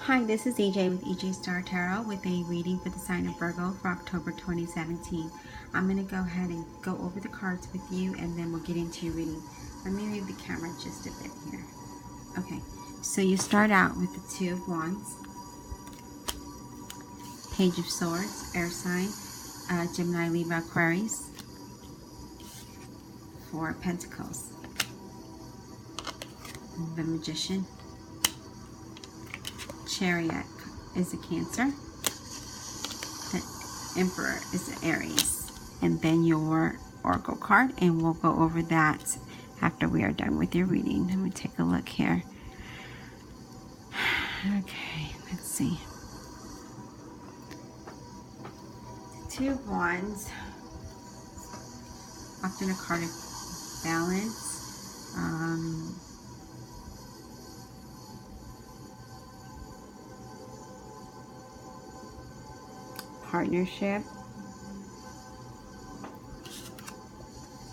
Hi, this is EJ with EJ Star Tarot with a reading for the sign of Virgo for October 2017. I'm going to go ahead and go over the cards with you and then we'll get into your reading. Let me move the camera just a bit here. Okay, so you start out with the Two of Wands, Page of Swords, air sign, Gemini, Libra, Aquarius, Four of Pentacles, the Magician, Chariot is a Cancer, the Emperor is an Aries, and then your Oracle card, and we'll go over that after we are done with your reading. Let me take a look here. Okay, let's see. The Two of Wands, often a card of balance. Partnership,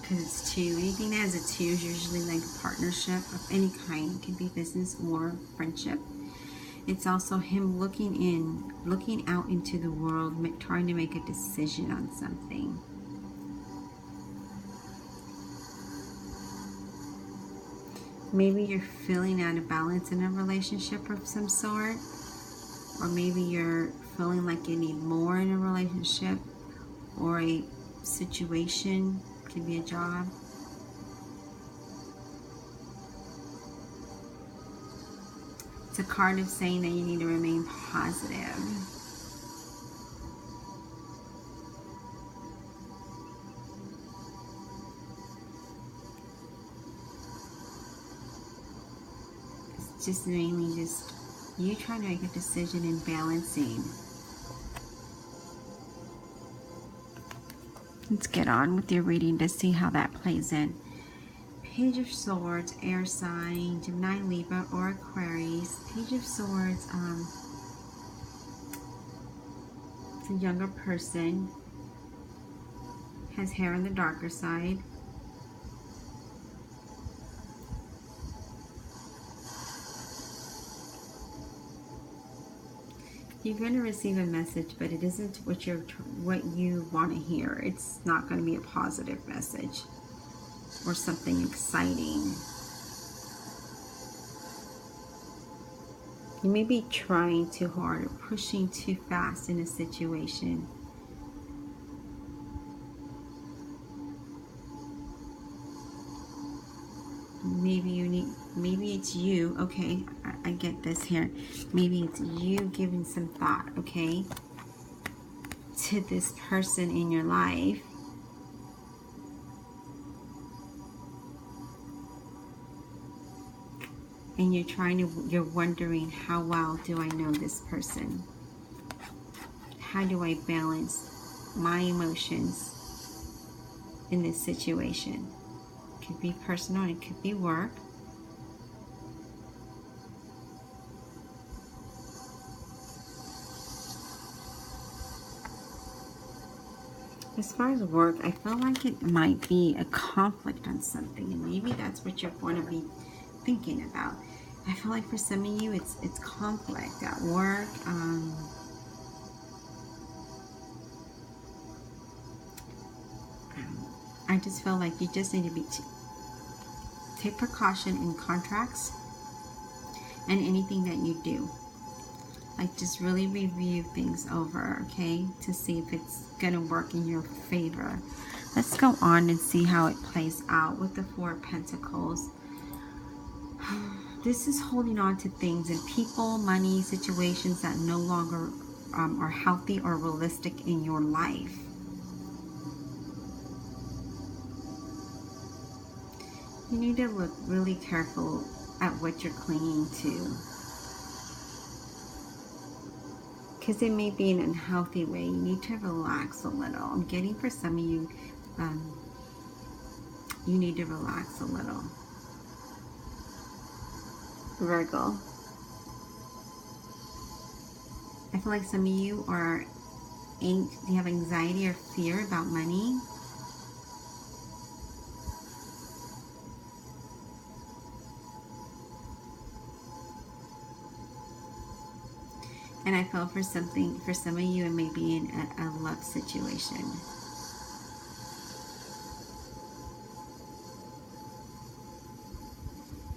because it's two. Anything that has a two is usually like a partnership of any kind. It can be business or friendship. It's also him looking out into the world, trying to make a decision on something. Maybe you're feeling out of balance in a relationship of some sort, or maybe you're feeling like you need more in a relationship or a situation. Could be a job. It's a card of saying that you need to remain positive. It's just mainly just you trying to make a decision and balancing. Let's get on with your reading to see how that plays in. Page of Swords, air sign, Gemini, Libra, or Aquarius. Page of Swords, it's a younger person, has hair on the darker side. You're going to receive a message, but it isn't what you want to hear. It's not going to be a positive message or something exciting. You may be trying too hard or pushing too fast in a situation. Maybe it's you. Okay, I get this here. Maybe it's you giving some thought, okay, to this person in your life. And you're wondering, how well do I know this person? How do I balance my emotions in this situation? It could be personal, it could be work. As far as work, I feel like it might be a conflict on something, and maybe that's what you're going to be thinking about. I feel like for some of you, it's conflict at work. I just feel like you just need to take precaution in contracts and anything that you do. Like, just really review things over, okay, to see if it's gonna work in your favor. Let's go on and see how it plays out with the Four of Pentacles. This is holding on to things and people, money, situations that no longer are healthy or realistic in your life. You need to look really careful at what you're clinging to, because it may be an unhealthy way. You need to relax a little. I'm getting for some of you, you need to relax a little. Virgo, I feel like some of you you have anxiety or fear about money. And I feel for some of you, it may be in a love situation.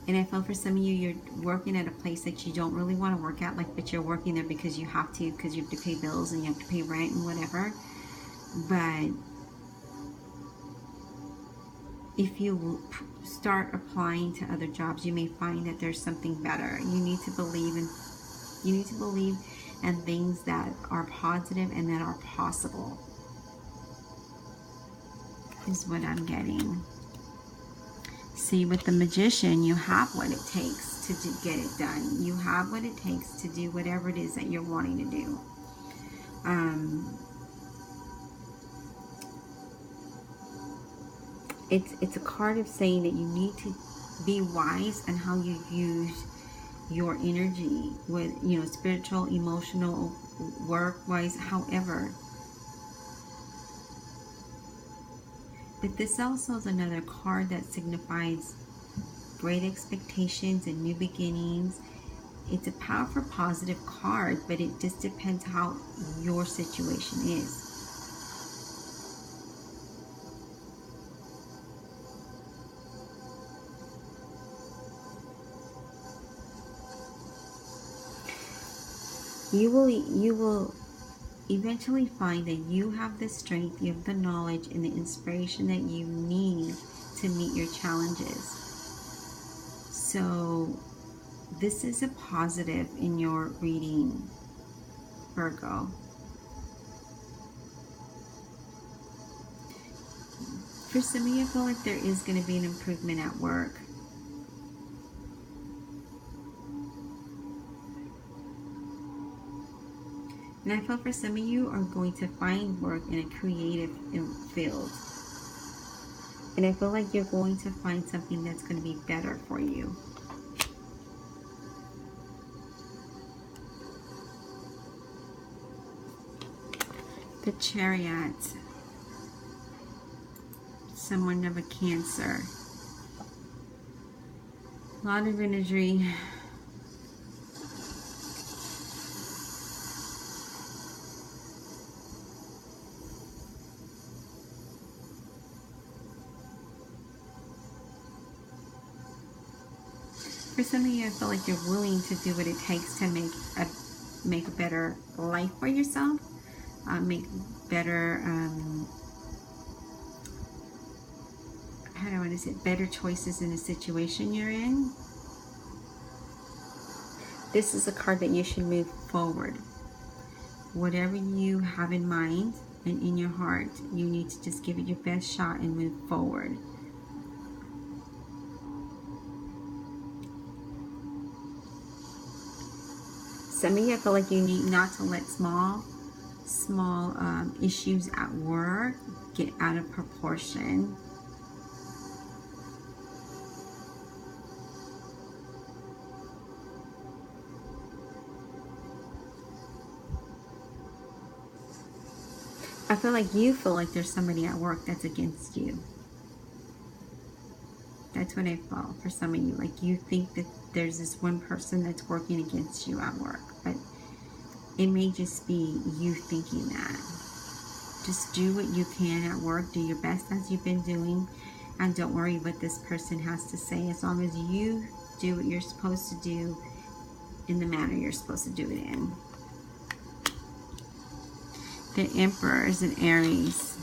And I feel for some of you, you're working at a place that you don't really want to work at, like, but you're working there because you have to pay bills and you have to pay rent and whatever. But if you start applying to other jobs, you may find that there's something better. You need to believe in things that are positive and that are possible, is what I'm getting. See, with the Magician, you have what it takes to get it done. You have what it takes to do whatever it is that you're wanting to do. It's a card of saying that you need to be wise on how you use your energy, with, you know, spiritual, emotional, work-wise, however. But this also is another card that signifies great expectations and new beginnings. It's a powerful, positive card, but it just depends how your situation is. You will eventually find that you have the strength, you have the knowledge, and the inspiration that you need to meet your challenges. So this is a positive in your reading, Virgo. For some of you, I feel like there is going to be an improvement at work. And I feel for some of you are going to find work in a creative field. And I feel like you're going to find something that's going to be better for you. The Chariot. Someone of a Cancer. A lot of energy. For some of you, I feel like you're willing to do what it takes to make a better life for yourself, make better, how do I want to say it, better choices in the situation you're in. This is a card that you should move forward. Whatever you have in mind and in your heart, you need to just give it your best shot and move forward. Some of you, I feel like you need not to let small issues at work get out of proportion. I feel like you feel like there's somebody at work that's against you. That's what I felt for some of you. Like you think that there's this one person that's working against you at work. But it may just be you thinking that. Just do what you can at work. Do your best as you've been doing. And don't worry what this person has to say. As long as you do what you're supposed to do in the manner you're supposed to do it in. The Emperor is an Aries.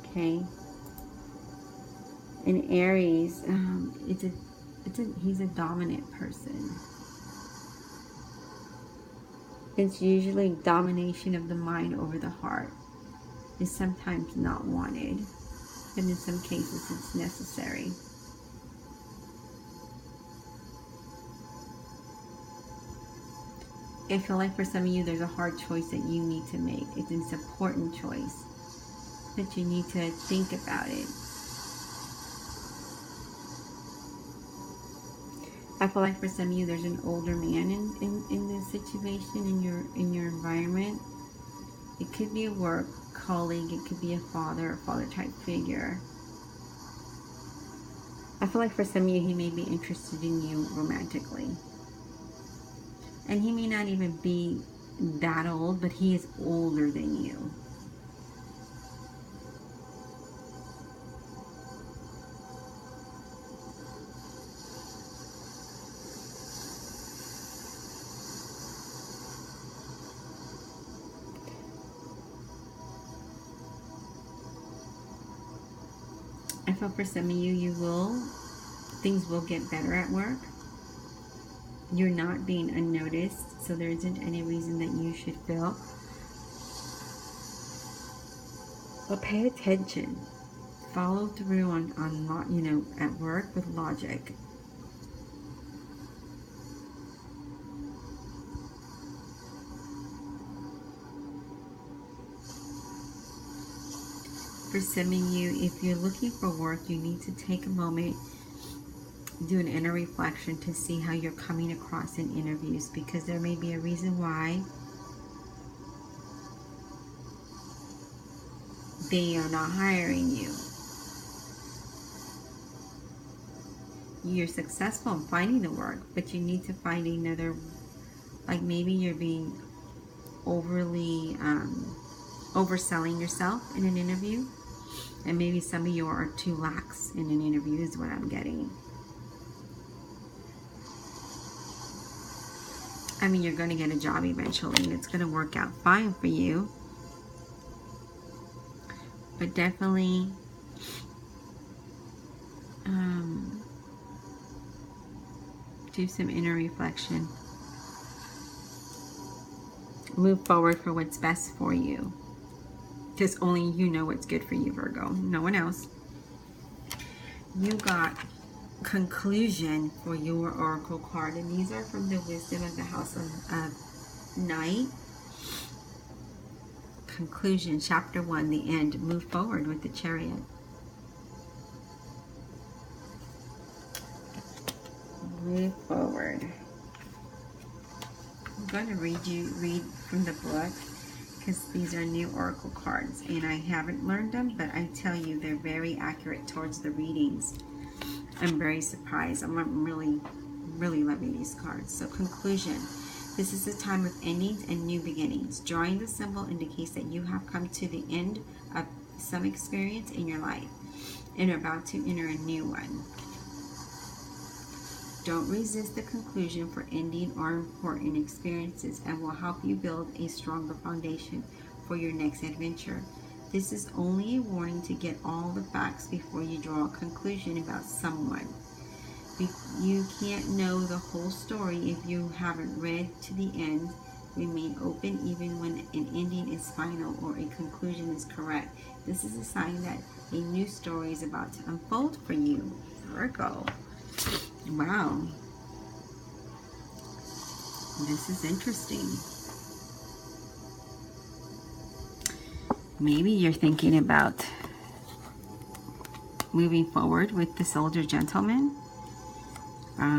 Okay. In Aries, he's a dominant person. It's usually domination of the mind over the heart. Is sometimes not wanted, but in some cases it's necessary. I feel like for some of you there's a hard choice that you need to make. It's an important choice, but you need to think about it. I feel like for some of you there's an older man in this situation, in your environment. It could be a work colleague, it could be a father type figure. I feel like for some of you he may be interested in you romantically. And he may not even be that old, but he is older than you. I feel for some of you, things will get better at work. You're not being unnoticed, so there isn't any reason that you should feel. But pay attention. Follow through on at work with logic. For some of you, if you're looking for work, you need to take a moment, do an inner reflection to see how you're coming across in interviews, because there may be a reason why they are not hiring you. You're successful in finding the work, but you need to find another, like maybe you're being overly overselling yourself in an interview, and maybe some of you are too lax in an interview is what I'm getting. I mean, you're going to get a job eventually, and it's going to work out fine for you. But definitely do some inner reflection. Move forward for what's best for you. Because only you know what's good for you, Virgo. No one else. You got conclusion for your oracle card, and these are from the wisdom of the house of night. Conclusion, chapter 1, the end. Move forward with the Chariot. Move forward. I'm going to read from the book, because these are new oracle cards and I haven't learned them, but I tell you, they're very accurate towards the readings. I'm very surprised. I'm really loving these cards. So conclusion. This is a time of endings and new beginnings. Drawing the symbol indicates that you have come to the end of some experience in your life and are about to enter a new one. Don't resist the conclusion for ending or important experiences, and will help you build a stronger foundation for your next adventure. This is only a warning to get all the facts before you draw a conclusion about someone. You can't know the whole story if you haven't read to the end. Remain open even when an ending is final or a conclusion is correct. This is a sign that a new story is about to unfold for you, Virgo. Wow. This is interesting. Maybe you're thinking about moving forward with this older gentleman.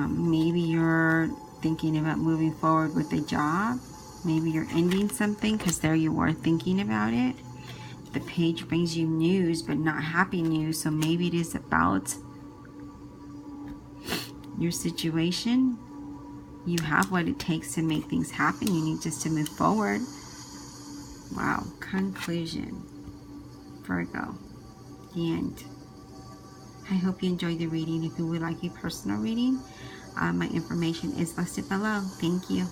Maybe you're thinking about moving forward with a job. Maybe you're ending something, because there you were thinking about it. The page brings you news, but not happy news. So maybe it is about your situation. You have what it takes to make things happen. You need just to move forward. Wow. Conclusion. Virgo. The end. I hope you enjoyed the reading. If you would like a personal reading, my information is listed below. Thank you.